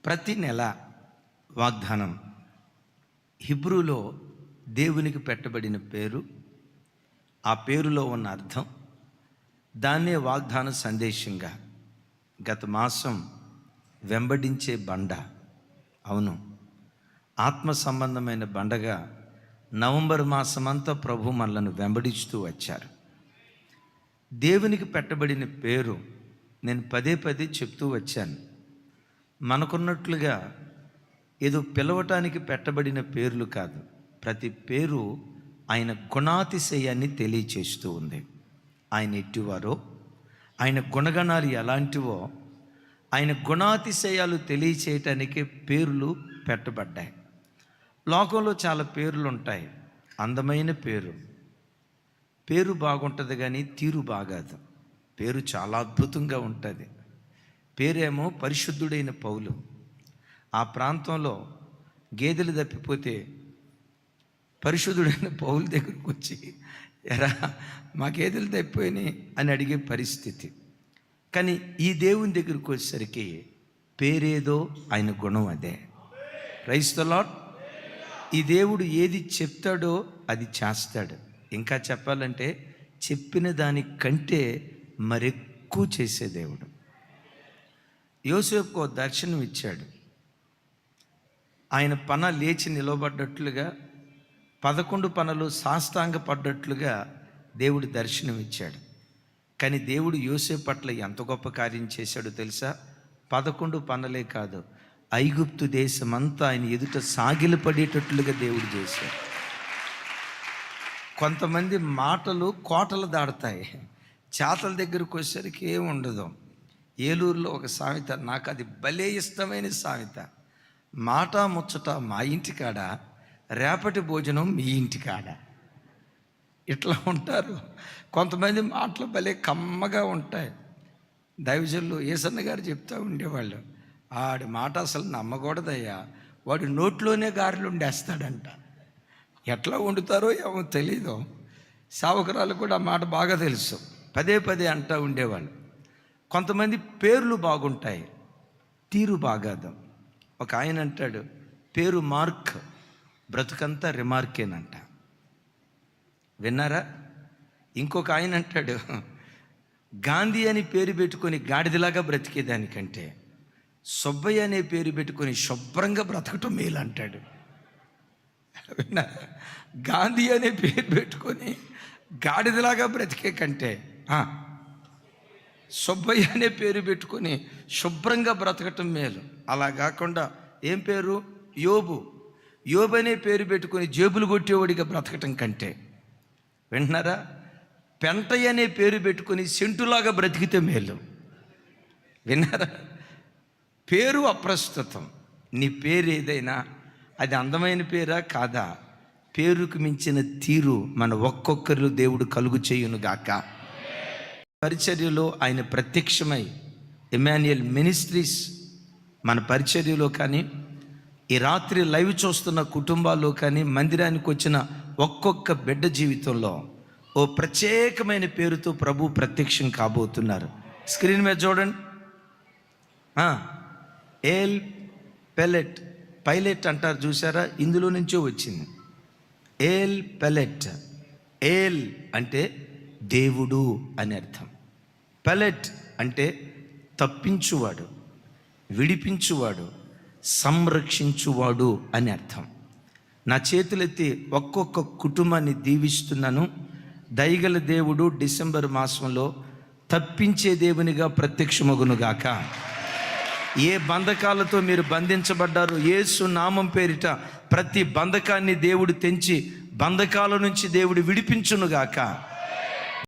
ప్రతి నెల వాగ్దానం హిబ్రూలో దేవునికి పెట్టబడిన పేరు, ఆ పేరులో ఉన్న అర్థం, దాన్నే వాగ్దాన సందేశంగా గత మాసం వెంబడించే బండ, అవును ఆత్మ సంబంధమైన బండగా నవంబర్ మాసమంతా ప్రభు మనలను వెంబడిస్తూ వచ్చారు. దేవునికి పెట్టబడిన పేరు నేను పదే పదే చెప్తూ వచ్చాను. మనకున్నట్లుగా ఏదో పిలవటానికి పెట్టబడిన పేర్లు కాదు. ప్రతి పేరు ఆయన గుణాతిశయాన్ని తెలియచేస్తూ ఉంది. ఆయన ఎట్టివారో, ఆయన గుణగణాలు ఎలాంటివో, ఆయన గుణాతిశయాలు తెలియచేయటానికి పేర్లు పెట్టబడ్డాయి. లోకంలో చాలా పేర్లు ఉంటాయి. అందమైన పేరు బాగుంటుంది కానీ తీరు బాగాదు. పేరు చాలా అద్భుతంగా ఉంటుంది. పేరేమో పరిశుద్ధుడైన పౌలు. ఆ ప్రాంతంలో గేదెలు తప్పిపోతే పరిశుద్ధుడైన పౌలు దగ్గరకు వచ్చి, ఎరా మా గేదెలు తప్పిపోయినాయి అని అడిగే పరిస్థితి. కానీ ఈ దేవుని దగ్గరకు వచ్చేసరికి పేరేదో ఆయన గుణం అదే. Praise the Lord. ఈ దేవుడు ఏది చెప్తాడో అది చేస్తాడు. ఇంకా చెప్పాలంటే చెప్పిన దానికంటే మరెక్కువ చేసే దేవుడు. యోసేపుకు దర్శనం ఇచ్చాడు. ఆయన పన లేచి నిలబడ్డట్లుగా 11 పనలు సాష్టాంగ పడ్డట్లుగా దేవుడు దర్శనం ఇచ్చాడు. కానీ దేవుడు యోసేపు పట్ల ఎంత గొప్ప కార్యం చేశాడో తెలుసా? 11 పనలే కాదు, ఐగుప్తు దేశమంతా ఆయన ఎదుట సాగిలపడేటట్లుగా దేవుడు చేశాడు. కొంతమంది మాటలు కోటలు దాడతాయి, చేతల దగ్గరకు వచ్చేసరికి ఏమి ఉండదు. ఏలూరులో ఒక సామెత, నాకు అది భలే ఇష్టమైన సామెత. మాట ముచ్చట మా ఇంటికాడ, రేపటి భోజనం మీ ఇంటికాడ. ఇట్లా ఉంటారు కొంతమంది. మాటలు భలే కమ్మగా ఉంటాయి. దైవజనులు ఏసన్న గారు చెప్తూ ఉండేవాళ్ళు, ఆడి మాట అసలు నమ్మకూడదయ్యా, వాడి నోట్లోనే గారెలు ఉండేస్తాడంట. ఎట్లా వండుతారో ఏమో తెలీదు. సావకురాలు కూడా ఆ మాట బాగా తెలుసు, పదే పదే అంటూ ఉండేవాళ్ళు. కొంతమంది పేర్లు బాగుంటాయి, తీరు బాగాదు. ఒక ఆయన అంటాడు, పేరు మార్క్, బ్రతుకంతా రిమార్కేనంట. విన్నారా? ఇంకొక ఆయన అంటాడు, గాంధీ అని పేరు పెట్టుకొని గాడిదలాగా బ్రతికేదానికంటే సుబ్బయ్య అనే పేరు పెట్టుకొని శుభ్రంగా బ్రతకటం మేలు అంటాడు. విన్నారా? గాంధీ అనే పేరు పెట్టుకొని గాడిదలాగా బ్రతికే కంటే సుబ్బయ్య అనే పేరు పెట్టుకొని శుభ్రంగా బ్రతకటం మేలు. అలా కాకుండా ఏం పేరు, యోబు అనే పేరు పెట్టుకొని జేబులు కొట్టేవాడిగా బ్రతకటం కంటే, వింటున్నారా, పెంటయ్య అనే పేరు పెట్టుకొని సెంటులాగా బ్రతికితే మేలు. విన్నారా? పేరు అప్రస్తుతం. నీ పేరు ఏదైనా అది అందమైన పేరా కాదా, పేరుకు మించిన తీరు మన ఒక్కొక్కరు దేవుడు కలుగు చేయునుగాక. పరిచర్యలో ఆయన ప్రత్యక్షమై, ఎమాన్యుయల్ మినిస్ట్రీస్ మన పరిచర్యలో కానీ, ఈ రాత్రి లైవ్ చూస్తున్న కుటుంబాల్లో కానీ, మందిరానికి వచ్చిన ఒక్కొక్క బిడ్డ జీవితంలో ఓ ప్రత్యేకమైన పేరుతో ప్రభు ప్రత్యక్షం కాబోతున్నారు. స్క్రీన్ మీద చూడండి. ఏల్ పెలెట్, పైలెట్ అంటారు చూసారా, ఇందులో నుంచో వచ్చింది. ఏల్ పెలెట్. ఏల్ అంటే దేవుడు అని అర్థం. పెలెట్ అంటే తప్పించువాడు, విడిపించువాడు, సంరక్షించువాడు అని అర్థం. నా చేతులెత్తి ఒక్కొక్క కుటుంబాన్ని దీవిస్తున్నాను. దయగల దేవుడు డిసెంబర్ మాసంలో తప్పించే దేవునిగా ప్రత్యక్షమగునుగాక. ఏ బంధకాలతో మీరు బంధించబడ్డారో యేసు నామం పేరిట ప్రతి బంధకాన్ని దేవుడు తెంచి బంధకాల నుంచి దేవుడు విడిపించునుగాక.